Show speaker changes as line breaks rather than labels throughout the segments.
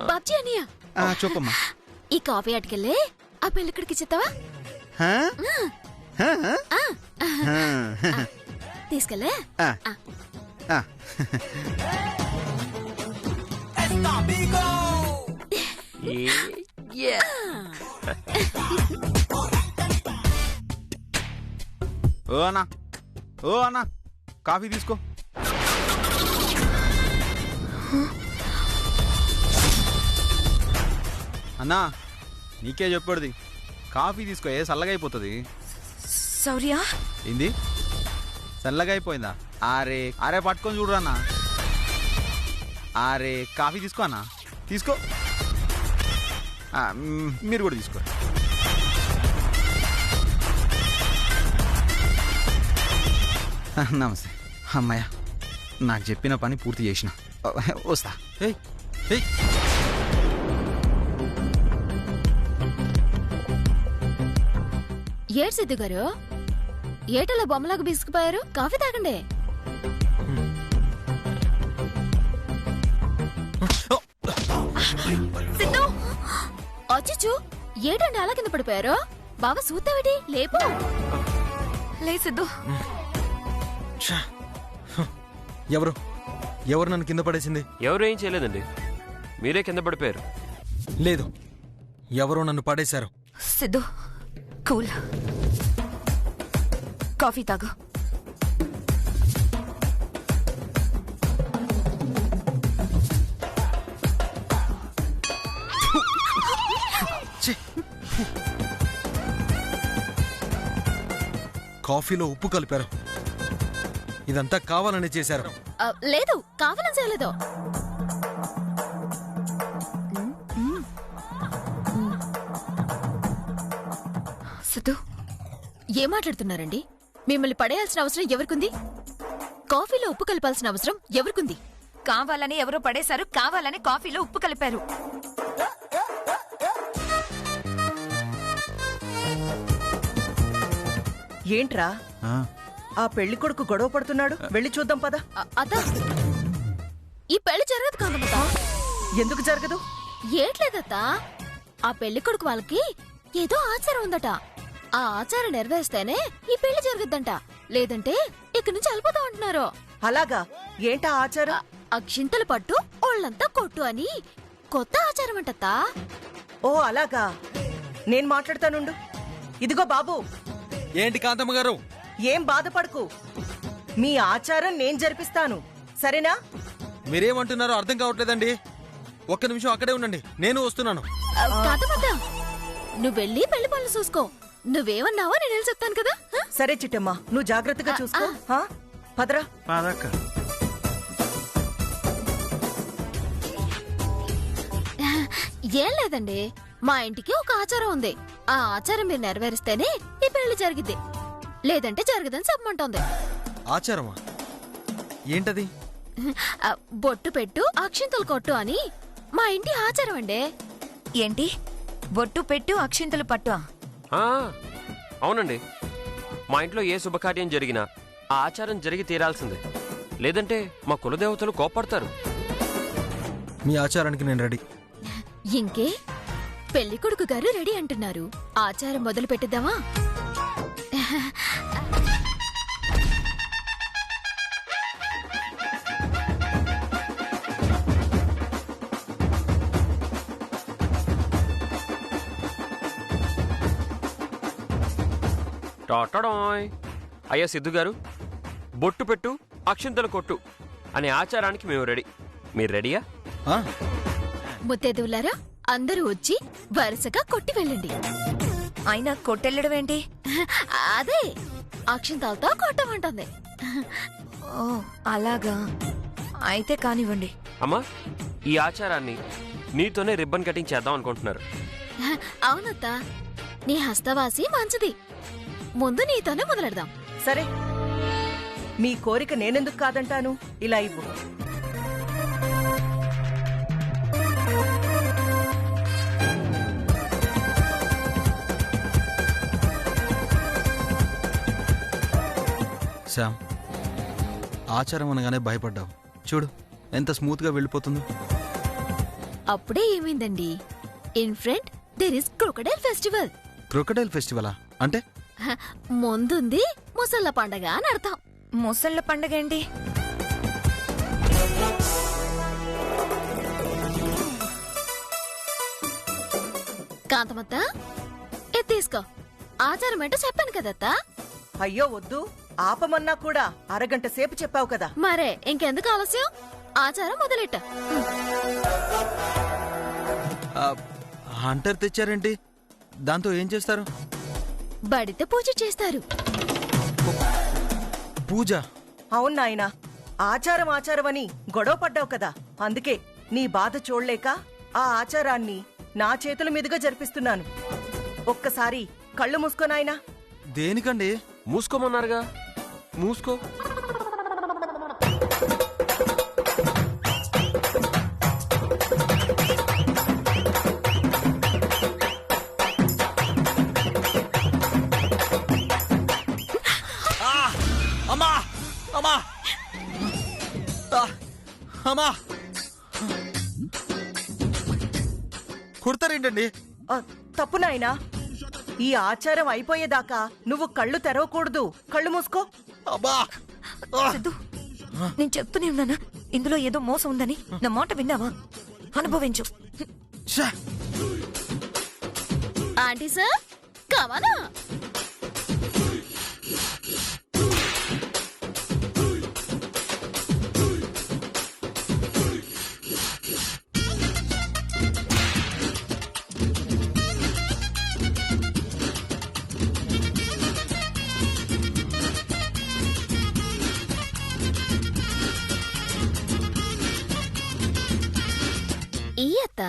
బాబ్జీ అనియా
చెప్పమ్మా.
ఈ కాఫీ అటుకెళ్ళి ఆ పెళ్ళిక్కడికి ఇచ్చేస్తావా? తీసుకెళ్ళే.
ఓ అన్నా, ఓ అన్నా, కాఫీ తీసుకో. అన్నా నీకే చెప్పాడుది, కాఫీ తీసుకో, ఏ చల్లగా అయిపోతుంది.
సౌర్య
ఏంది చల్లగా అయిపోయిందా? అరే అరే పట్టుకొని చూడరా అన్నా. అరే కాఫీ తీసుకో అన్నా, తీసుకో. మీరు కూడా తీసుకో. నమస్తే. అమ్మాయ నాకు చెప్పిన పని పూర్తి చేసిన, వస్తా.
ఏడు సిద్ధు గారు, ఏటలా బొమ్మలాగా బిసుకుపోయారు? కాఫీ తాగండి. సిద్ధు అచ్చు, ఏటండి అలా కింద పడిపోయారు? బాగా సూతావిటి, లేపు. లే సిద్ధు.
ఎవరు నన్ను కింద పడేసింది?
ఎవరు ఏం చేయలేదండి, మీరే కింద పడిపోయారు.
లేదు, ఎవరో నన్ను పడేశారు.
సిద్ధు కూల్, కాఫీ తాగు.
కాఫీలో ఉప్పు కలిపారు. ఇదంతా కావాలని చేశారు.
లేదు, కావాలని చేయలేదు. సిద్ధు ఏం మాట్లాడుతున్నారండి? మిమ్మల్ని పడేయాల్సిన అవసరం ఎవరికుంది? కాఫీలో ఉప్పు కలపాల్సిన అవసరం ఎవరికుంది? కావాలని ఎవరో పడేశారు, కావాలని కాఫీలో ఉప్పు కలిపారు.
ఏంట్రా ఆ పెళ్లి కొడుకు గొడవ పడుతున్నాడు? వెళ్ళి చూద్దాం పద.
అదా ఈ పెళ్లి జరగదు కాదమ్మా.
ఎందుకు జరగదు?
ఏట్లేదత్తా, ఆ పెళ్లి కొడుకు వాళ్ళకి ఏదో ఆచారం ఉందట. ఆ ఆచారం నెరవేరిస్తేనే ఈ పెళ్లి జరగద్దంట, లేదంటే ఇక్కడి నుంచి వెళ్ళిపోతాం అంటున్నారు.
అలాగా? ఏంటా ఆచారం?
అక్షింతలు పట్టు ఒళ్ళంతా కొట్టు అని కొత్త ఆచారం అంటత్తా.
ఓ అలాగా, నేను మాట్లాడతానుండు. ఇదిగో బాబు.
ఏంటి కాంతమ్మ గారు?
ఏం బాధపడకు, మీ ఆచారం నేను జరిపిస్తాను, సరేనా?
మీరేమంటున్నారో అర్థం కావట్లేదండి. ఒక్క నిమిషం అక్కడే ఉండండి, నేను వస్తున్నాను.
కాదమ్మా, నువ్వు వెళ్ళి పెళ్లి పనులు చూసుకో. నువ్వేమన్నావో నేను వెళ్ళి చెప్తాను కదా.
సరే చిట్టమ్మా, నువ్వు జాగ్రత్తగా చూసుకో. పదరా.
ఏం లేదండి, మా ఇంటికి ఒక ఆచారం ఉంది. ఆ ఆచారం మీరు నెరవేరిస్తేనే ఈ పెళ్లి జరిగిద్ది, లేదంటే జరగదని చెప్పమంటోంది.
ఆచారమా? ఏంటది?
బొట్టు పెట్టు అక్షింతలు కొట్టు అని మా ఇంటి ఆచారం అండి.
ఏంటి బొట్టు పెట్టు అక్షింతలు పట్టు?
అవునండి, మా ఇంట్లో ఏ శుభకార్యం జరిగినా ఆ ఆచారం జరిగి తీరాల్సిందే, లేదంటే మా కులదేవతలు కోపడతారు.
మీ ఆచారానికి నేను రెడీ.
ఇంకే, పెళ్లి కొడుకు గారు రెడీ అంటున్నారు. ఆచారం మొదలు పెట్టిద్దామా?
టాటాడాయ్. అయ్యా సిద్ధు గారు, బొట్టు పెట్టు అక్షింతలు కొట్టు అనే ఆచారానికి మేము రెడీ. మీరు రెడీయా?
ముత్తైదువులారా, అందరూ వచ్చి వరుసగా కొట్టి వెళ్ళండి.
అయినా కొట్టెళ్ళడం ఏంటి?
అదే అక్షింతలతో కొట్టమంటుంది.
ఓ అలాగా, అయితే కానివ్వండి.
అమ్మా, ఈ ఆచారాన్ని నీతోనే రిబ్బన్ కటింగ్ చేద్దాం అనుకుంటున్నారు.
అవునత్తా, నీ హస్తవాసి మంచిది. ముందు నీతోనే మొదలెడదాం.
సరే, మీ కోరిక నేనెందుకు కాదంటాను. ఇలా ఇవ్వు.
శ్యామ్, ఆచారం అనగానే భయపడ్డావు. చూడు ఎంత స్మూత్గా వెళ్ళిపోతుందో.
అప్పుడే ఏమైందండి? In front there is crocodile festival.
Crocodile ఫెస్టివలా అంటే?
ముందుంది ముసళ్ళ పండగ అని అర్థం.
ముసళ్ళ పండగ ఏంటి?
కాంతమత్త తీసుకో. ఆచారం ఏంటో చెప్పాను కదత్తా.
అయ్యో వద్దు, ఆపమన్నా కూడా అరగంట సేపు చెప్పావు కదా.
మరే ఇంకెందుకు ఆలస్యం? ఆచారం మొదలెట్ట.
హంటర్ తెచ్చారేంటి? దాంతో ఏం చేస్తారు?
బడితే పూజ చేస్తారు.
పూజ?
అవును నాయనా, ఆచారం ఆచారమని గొడవ పడ్డావు కదా, అందుకే నీ బాధ చూడలేక ఆ ఆచారాన్ని నా చేతుల మీదుగా జరిపిస్తున్నాను. ఒక్కసారి కళ్ళు మూసుకో నాయనా.
దేనికండి?
మూసుకోమన్నారుగా, మూసుకో.
అమ్మా అమ్మా అమ్మా! కుడతారేంటండి?
తప్పు నాయనా, ఈ ఆచారం అయిపోయేదాకా నువ్వు కళ్ళు తెరవకూడదు. కళ్ళు మూసుకో.
అబ్బా!
సిద్ధు, నేను చెప్తూనే ఉన్నానా ఇందులో ఏదో మోసం ఉందని? నా మాట విన్నావా? అనుభవించు.
ఛ!
ఆంటీ సార్ కావాలా? ఈయత్త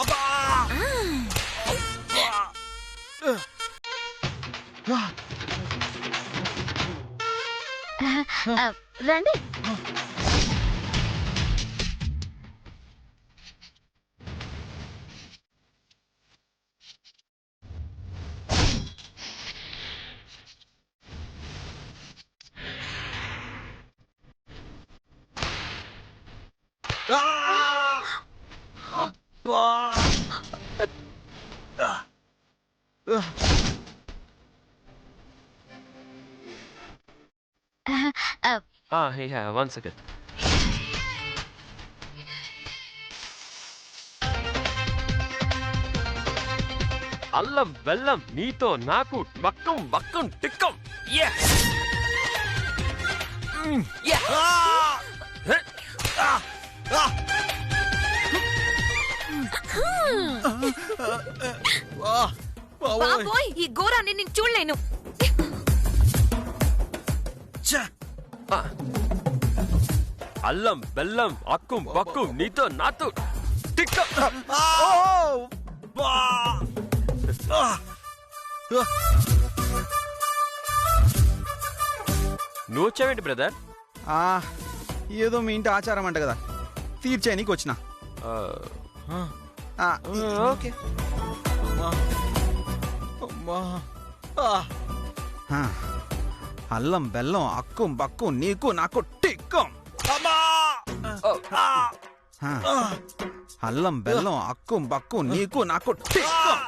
అబ్బా!
రండి.
Yeah, 1 second. అల్లం బెల్లం నీతో నాకు బక్కం బక్కం టిక్కం.
బాబోయ్, ఈ ఘోరాన్ని నేను చూడలేను.
అల్లం బెల్లం అక్కుం బక్కుం నీతో నాతో టిక్కం. నువ్వు వచ్చావేంటి బ్రదర్?
ఏదో మీ ఇంటి ఆచారం అంట కదా, తీర్చే నీకు వచ్చిన.
ఓకే.
అల్లం బెల్లం అక్కుం బక్కుం నీకు నాకు టిక్కం. అల్లం బెల్లం అక్కుం బక్కుం నీకు నాకు టిక్కం.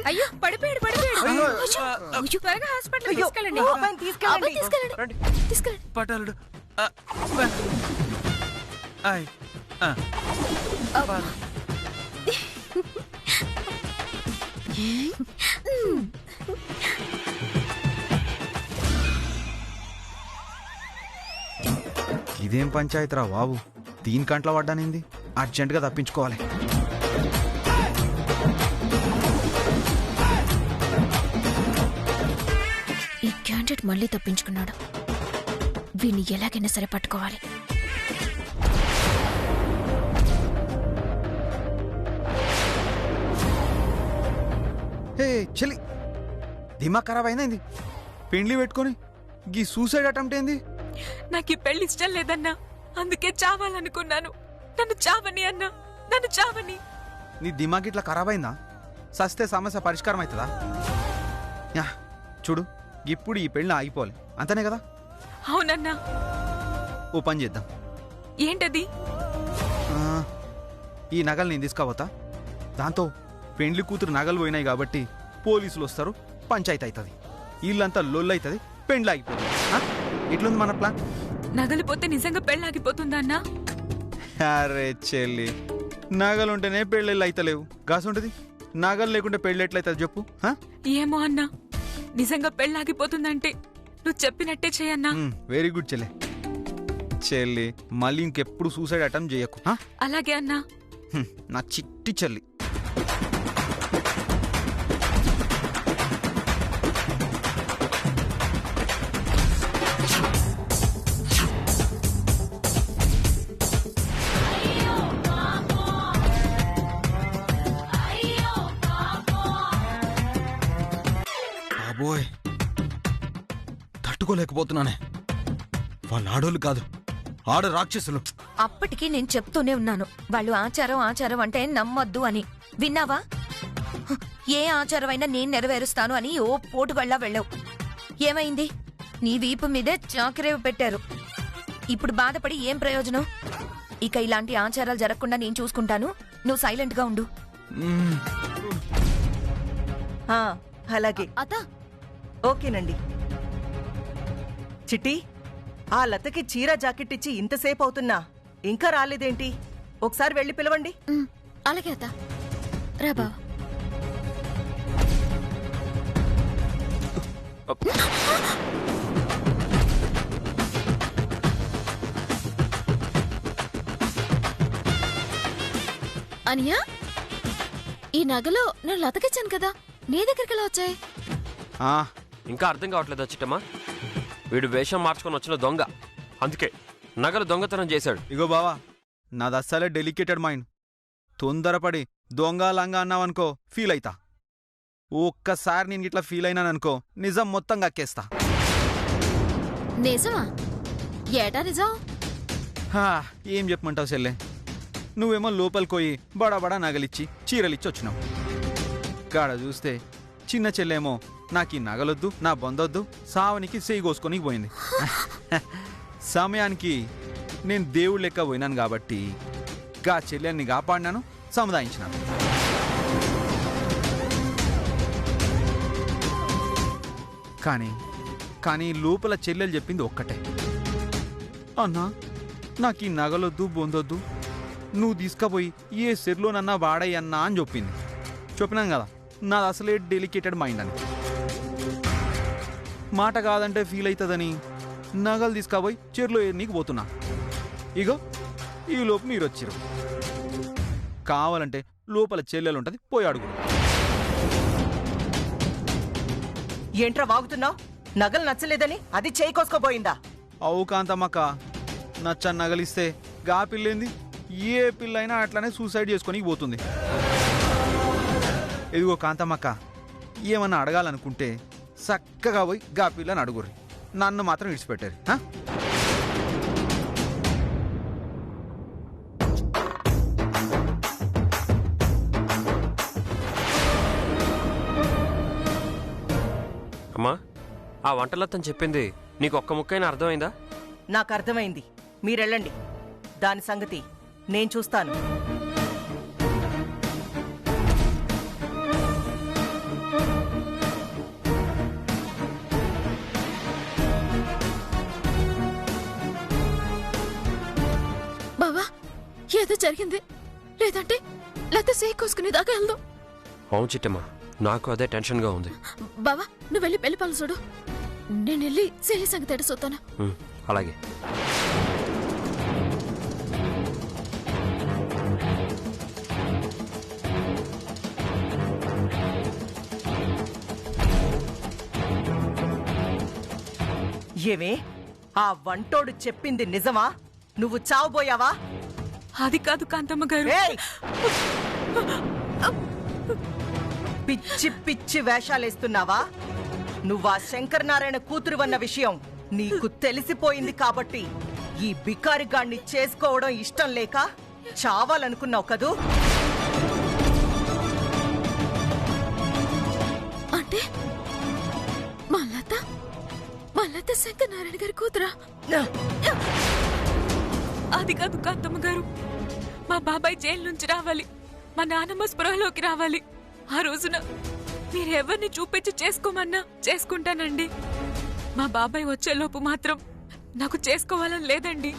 అయ్యో పడిపోయాడు. త్వరగా హాస్పిటల్ తీసుకెళ్ళండి. తీసుకెళ్ళండి.
పటాలుడు.
ఇదేం పంచాయతీ రా బాబు, దీని కంట్లో పడ్డానింది. అర్జెంటుగా తప్పించుకోవాలి.
ఈ క్యాండిడేట్ మళ్ళీ తప్పించుకున్నాడు. వీణ్ణి ఎలాగైనా సరే పట్టుకోవాలి.
హే చెల్లి, దిమాగ్ ఖరాబ్ అయింది. పెండ్లి పెట్టుకొని గీ సూసైడ్ అటెంప్ట్ ఏంది?
నాకు ఈ పెళ్లి ఇష్టం లేదన్నా, అందుకే చావాలనుకున్నాను. నన్ను చావని అన్నా, నన్ను చావని.
నీ దిమాగ్ ఇట్లా ఖరాబ్ అయిందా? సస్తే సమస్య పరిష్కారం అవుతుందా? యా చూడు, ఇప్పుడు ఈ పెళ్ళి ఆగిపోవాలి అంతనే కదా?
అవునన్నా.
ఓ పని చేద్దాం.
ఏంటది?
ఈ నగలు నేను తీసుకపోతా. దాంతో పెండ్లి కూతురు నగలు పోయినాయి కాబట్టి పోలీసులు వస్తారు, పంచాయతీ అవుతుంది, ఇల్లంతా లొల్లు అవుతుంది, పెండ్లి ఆగిపోతుంది. ఇట్లుంది మన ప్లాన్.
నగలు పోతే నిజంగా పెళ్ళాగిపోతుందా అన్నా?
అరే చెల్లి, నగలుంటేనే పెళ్ళిళ్ళు అయితలేవు, గాసుంటది. నగలు లేకుంటే పెళ్ళి ఎట్లయితుంది చెప్పు?
ఏమో అన్నా, నిజంగా పెళ్ళాగిపోతుందంటే నువ్వు చెప్పినట్టే చేయన్నా.
వెరీ గుడ్ చెల్లి. చెల్లి మళ్ళీ ఇంకెప్పుడు సూసైడ్ అటెంప్ట్ చేయకు.
అలాగే అన్నా.
నా చిట్టి చెల్లి. బాబోయ్, తట్టుకోలేకపోతున్నానే. వాళ్ళు ఆడోళ్ళు కాదు, ఆడ రాక్షసులు.
అప్పటికి నేను చెప్తూనే ఉన్నాను, వాళ్ళు ఆచారం ఆచారం అంటే నమ్మొద్దు అని. విన్నావా? ఏ ఆచారం అయినా నేను నెరవేరుస్తాను అని ఓ పోటుగళ్ళ వెళ్ళావు. ఏమైంది? నీ వీపు మీదే చాకిరేవు పెట్టారు. ఇప్పుడు బాధపడి ఏం ప్రయోజనం? ఇక ఇలాంటి ఆచారాలు జరగకుండా నేను చూసుకుంటాను, నువ్వు సైలెంట్ గా ఉండు.
అలాగే
అత్త.
ఓకేనండి. చిట్టి, ఆ లతకి చీర జాకెట్ ఇచ్చి ఇంతసేపు అవుతున్నా ఇంకా రాలేదేంటి? ఒకసారి వెళ్ళి పిలవండి.
అలాగే అత్త. రా బావ. అనియా, ఈ నగలో నేను లతకిచ్చాను కదా, నీ దగ్గరికి ఎలా వచ్చాయి?
ఇంకా అర్థం కావట్లేదా చిట్టమ్మా? వీడు వేషం మార్చుకొని వచ్చిన దొంగ, అందుకే నగలు దొంగతనం చేశాడు.
ఇగో బావా, నాది అస్సలే డెలికేటెడ్ మైండ్. తొందరపడి దొంగ లంగా అన్నావనుకో ఫీల్ అయితా. ఒక్కసారి నేను ఇట్లా ఫీల్ అయినాననుకో నిజం మొత్తం కక్కేస్తా.
నిజమా? ఏటా నిజం?
ఏం చెప్పమంటావు చెల్లె? నువ్వేమో లోపలికి బడా బడా నగలిచ్చి చీరలిచ్చి వచ్చినావు. గాడ చూస్తే చిన్న చెల్లెమో నాకు ఈ నగలొద్దు, నా బొందొద్దు, సావనికి చేయి కోసుకొని పోయింది. సమయానికి నేను దేవుడు లెక్క పోయినాను కాబట్టి గా చెల్లెల్ని కాపాడినాను, సముదాయించినాను. కానీ లోపల చెల్లెలు చెప్పింది ఒక్కటే, అన్నా నాకు ఈ నగలొద్దు, బొందొద్దు, నువ్వు తీసుకుపోయి ఏ సెర్లోనన్నా వాడయ్యన్నా అని చెప్పింది. చెప్పినాను కదా, నాది అసలే డెలికేటెడ్ మైండ్ అని. మాట కాదంటే ఫీల్ అవుతుందని నగలు తీసుకుపోయి చెర్లో నీకు పోతున్నా. ఇగో ఈ లోపు మీరు వచ్చిరు. కావాలంటే లోపల చెల్లెలు ఉంటుంది, పోయి అడుగు.
ఏంట్రా వాగుతున్నావు? నగలు నచ్చలేదని అది చేయి కోసుకోబోయిందా?
అవు కాంతమ్మక్క, నచ్చ నగలిస్తే గా పిల్లేంది, ఏ పిల్లైనా అట్లనే సూసైడ్ చేసుకొని పోతుంది. ఇదిగో కాంతమ్మక్క, ఏమన్నా అడగాలనుకుంటే చక్కగా పోయి గా పిల్లని అడుగుర్రి, నన్ను మాత్రం విడిచిపెట్టారు.
అమ్మా, ఆ వంటలతను చెప్పింది నీకు ఒక్క ముక్కైనా అర్థమైందా?
నాకు అర్థమైంది, మీరెళ్ళండి. దాని సంగతి నేను చూస్తాను.
బావా, ఏదో జరిగింది, లేదంటే లేకపోతే సేక్ కోసుకునే దాకా వెళ్దాం.
అవును చిట్టమ్మా, నాకు అదే టెన్షన్గా ఉంది.
బావా, నువ్వు వెళ్ళి పెళ్లి పనులు చూడు, నేను వెళ్ళి సేలి సంగతి ఎడ చూస్తాను.
అలాగే.
ఏమే, ఆ వంటోడు చెప్పింది నిజమా? నువ్వు చావబోయావా?
అది కాదు కాంతమ్మ గారు.
పిచ్చి పిచ్చి వేషాలేస్తున్నావా? నువ్వా శంకర్ నారాయణ కూతురువన్న విషయం నీకు తెలిసిపోయింది కాబట్టి ఈ బికారిగాణ్ణి చేసుకోవడం ఇష్టం లేక చావాలనుకున్నావు కదూ?
లత శంకరనారాయణ గారి కూతురా? అది కాదు కాంతమ్మ గారు, మా బాబాయ్ జైలు నుంచి రావాలి, మా నాన్నమ్మ స్పృహలోకి రావాలి. ఆ రోజున మీరెవరిని చూపించి చేసుకోమన్నా చేసుకుంటానండి. మా బాబాయ్ వచ్చేలోపు మాత్రం నాకు చేసుకోవాలని లేదండి.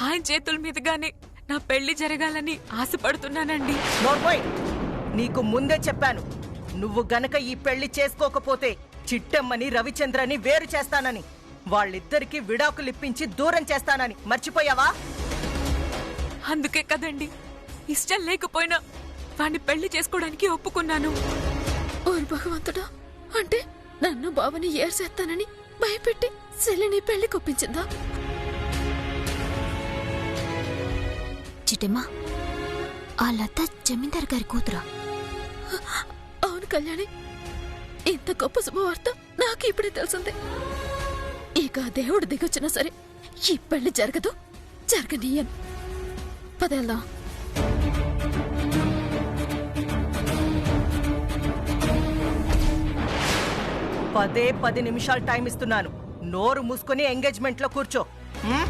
ఆయన చేతుల మీదుగానే నా పెళ్లి జరగాలని ఆశపడుతున్నానండి.
నోర్మోయ్, నీకు ముందే చెప్పాను, నువ్వు గనక ఈ పెళ్లి చేసుకోకపోతే చిట్టమ్మని రవిచంద్రని వేరు చేస్తానని, వాళ్ళిద్దరికి విడాకులిప్పించి దూరం చేస్తానని మర్చిపోయావా?
అందుకే కదండి ఇష్టం లేకపోయినా వాణ్ణి పెళ్లి చేసుకోవడానికి ఒప్పుకున్నాను. ఓరు భగవంతుడా, అంటే నన్ను బావని ఏర్చేస్తానని భయపెట్టి సెల్లిని పెళ్లి కొప్పించిందా?
చిట్టమ్మా, ఆ లత జమీందార్ గారి కూతురా?
అవును కళ్యాణి, ఇంత గొప్ప శుభవార్త నాకు ఇప్పుడే తెలిసింది. ఇక దేవుడు దిగొచ్చినా సరే ఈ పెళ్లి జరగదు, జరగనీయను. పదేళ్దాం.
పదే 10 నిమిషాలు టైం ఇస్తున్నాను. నోరు మూసుకొని ఎంగేజ్మెంట్ లో కూర్చో. హ్మ్?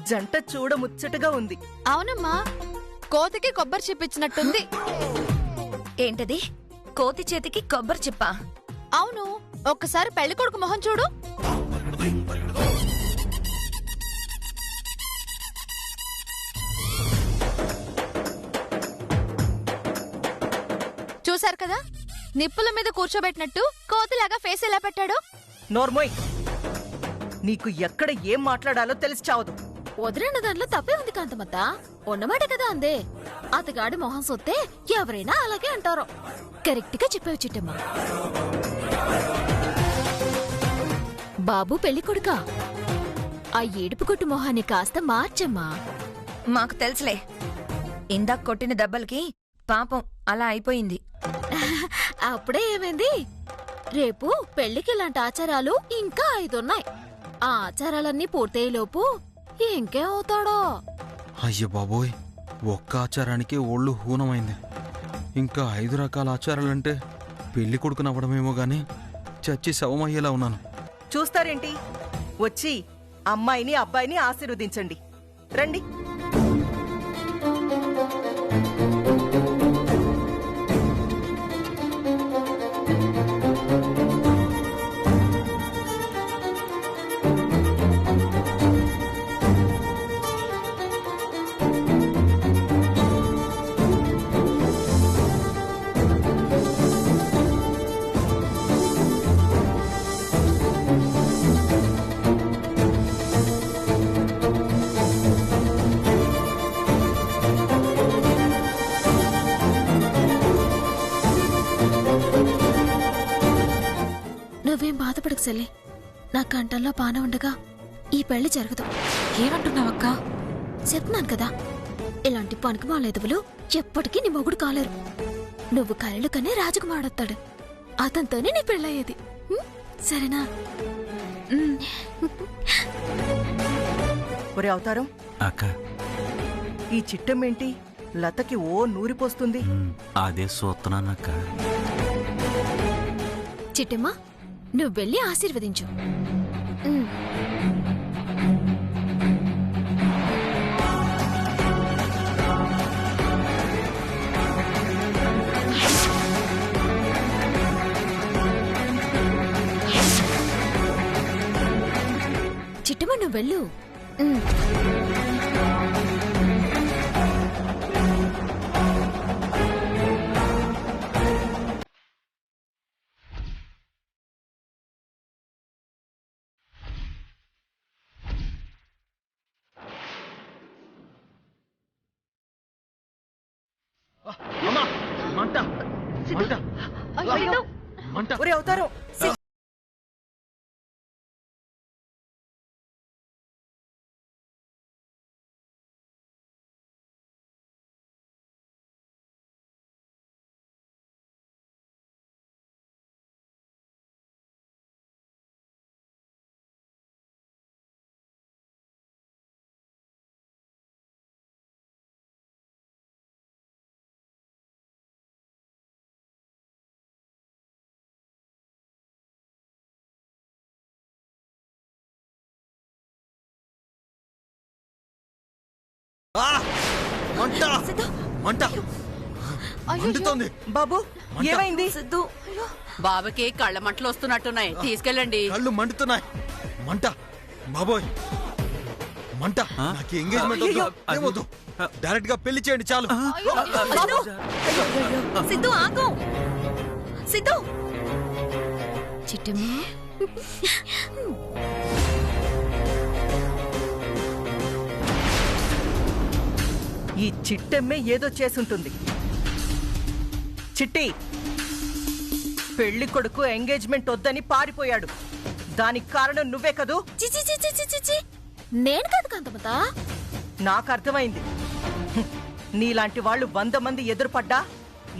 జంట చూడ ముచ్చటగా ఉంది.
అవునమ్మా, కోతికి కొబ్బరి చిప్పిచ్చినట్టుంది.
ఏంటది? కోతి చేతికి కొబ్బరి చిప్పా?
అవును, ఒక్కసారి పెళ్లి కొడుకు మొహం చూడు. చూశారు కదా, నిప్పుల మీద కూర్చోబెట్టినట్టు కోతిలాగా ఫేస్ ఎలా పెట్టాడు.
నోర్మోయ్, నీకు ఎక్కడ ఏం మాట్లాడాలో తెలిసి చావదు.
వదిలిన దాంట్లో తప్పే ఉంది కాంతమత్త. ఉన్నమాట కదా అందే. అతగాడి మొహం సొత్తే ఎవరైనా అలాగే అంటారు. కరెక్ట్ గా చెప్పావు చిట్టమ్మ. బాబు పెళ్లి కొడుకా? ఆ ఏడుపు కొట్టు మొహాన్ని కాస్త మార్చమ్మా.
మాకు తెలుసులే, ఇందాక కొట్టిన దెబ్బలకి పాపం అలా అయిపోయింది.
అప్పుడే ఏమైంది? రేపు పెళ్లికి ఇలాంటి ఆచారాలు ఇంకా 5 ఉన్నాయి. ఆ ఆచారాలన్నీ పూర్తయ్యేలోపు ఇంకేం అవుతాడో.
అయ్య బాబోయ్, ఒక్క ఆచారానికి ఒళ్ళు హూనమైంది. ఇంకా 5 రకాల ఆచారాలంటే పెళ్లి కొడుకునవ్వడమేమో గాని చచ్చి శవమయ్యేలా ఉన్నాను.
చూస్తారేంటి? వచ్చి అమ్మాయిని అబ్బాయిని ఆశీర్వదించండి. రండి.
నువ్వేం బాధపడకు సెల్లి, నా కంటల్లో పాన ఉండగా ఈ పెళ్లి జరగదు.
ఏమంటున్నావక్క?
చెప్తున్నాను కదా, ఇలాంటి పనికి మాలేదువులు ఎప్పటికీ నీ మొగుడు కాలేరు. నువ్వు కలలు కనే రాజకుమారుడొత్తాడు, అతనితోనే నీ పెళ్ళయ్యేది. సరేనా?
ఒరే అవతారం,
అక్క,
ఈ చిట్టమేంటి లతకి ఓ నూరిపోస్తుంది?
అదే సూత్తున్నానక్క.
చిట్టమ్మా, నువ్వు వెళ్ళి ఆశీర్వదించు. చిట్టమ్మా, నువ్వు వెళ్ళు.
ఒరే అవతారం,
ఆ! మంట మంట మండుతోంది.
బాబు ఏమైంది?
సిద్ధు
బాబుకి కళ్ళ మంటలు వస్తున్నట్టున్నాయి, తీసుకెళ్ళండి.
కళ్ళు మండుతున్నాయి. మంట బాబోయ్ మంట. నాకు ఎంగేజ్మెంట్ వద్దు, ఏమొద్దు. డైరెక్ట్ గా పెళ్లి చేయండి చాలు.
సిద్ధు ఆగు. సిద్ధు
చిట్టమ్మా
ఈ చిట్టెమ్మే ఏదో చేసుంటుంది. చిట్టి, పెళ్లి కొడుకు ఎంగేజ్మెంట్ వద్దని పారిపోయాడు. దానికి కారణం నువ్వే కదూ?
చిచి చిచి చిచి చి నేను కాదు కాంతమ్మత.
నాకు అర్థమైంది. నీలాంటి వాళ్ళు 100 మంది ఎదురుపడ్డా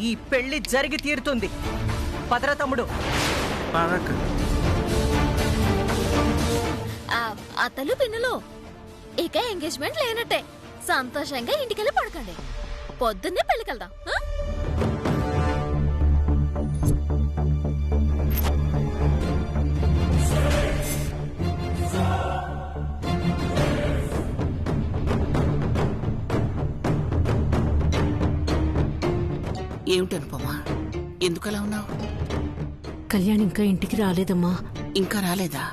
ఈ పెళ్లి జరిగి తీరుతుంది. పదర తమ్ముడు.
ఆ తల్లు పిన్నులు ఇక ఎంగేజ్మెంట్ లేనట్టే. సంతోషంగా ఇంటికెళ్ళి పడకండి. పొద్దున్నే పెళ్లికెళ్దాం.
ఏమిటనుపమా, ఎందుకలా ఉన్నావు?
కళ్యాణ్ ఇంకా ఇంటికి రాలేదమ్మా.
ఇంకా రాలేదా?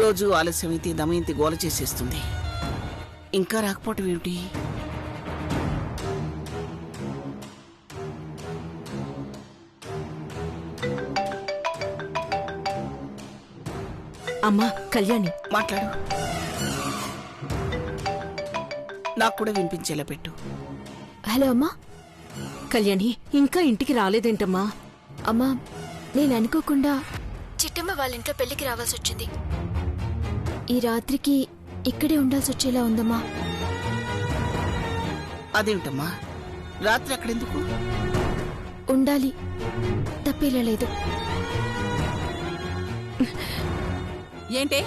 రోజు ఆలస్యమైతే దమయంతి గోల చేసేస్తుంది. ఇంకా రాకపోవటం ఏమిటి?
అమ్మా కళ్యాణి,
మాట్లాడు. నాకు కూడా వినిపించేలా పెట్టు.
హలో అమ్మా.
కళ్యాణి ఇంకా ఇంటికి రాలేదేంటమ్మా?
అమ్మా, నేను అనుకోకుండా చిట్టమ్మ వాళ్ళ ఇంట్లో పెళ్లికి రావాల్సి వచ్చింది. ఈ రాత్రికి ఇక్కడే ఉండాల్సి వచ్చేలా ఉందమ్మా.
అదేమిటమ్మా, రాత్రి అక్కడెందుకు?
ఉండాలి, తప్పేలా లేదు.
ఏంటే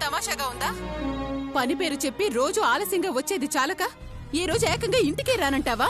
తమాషాగా ఉందా? పని పేరు చెప్పి రోజు ఆలస్యంగా వచ్చేది చాలక ఈ రోజు ఏకంగా ఇంటికే రానంటావా?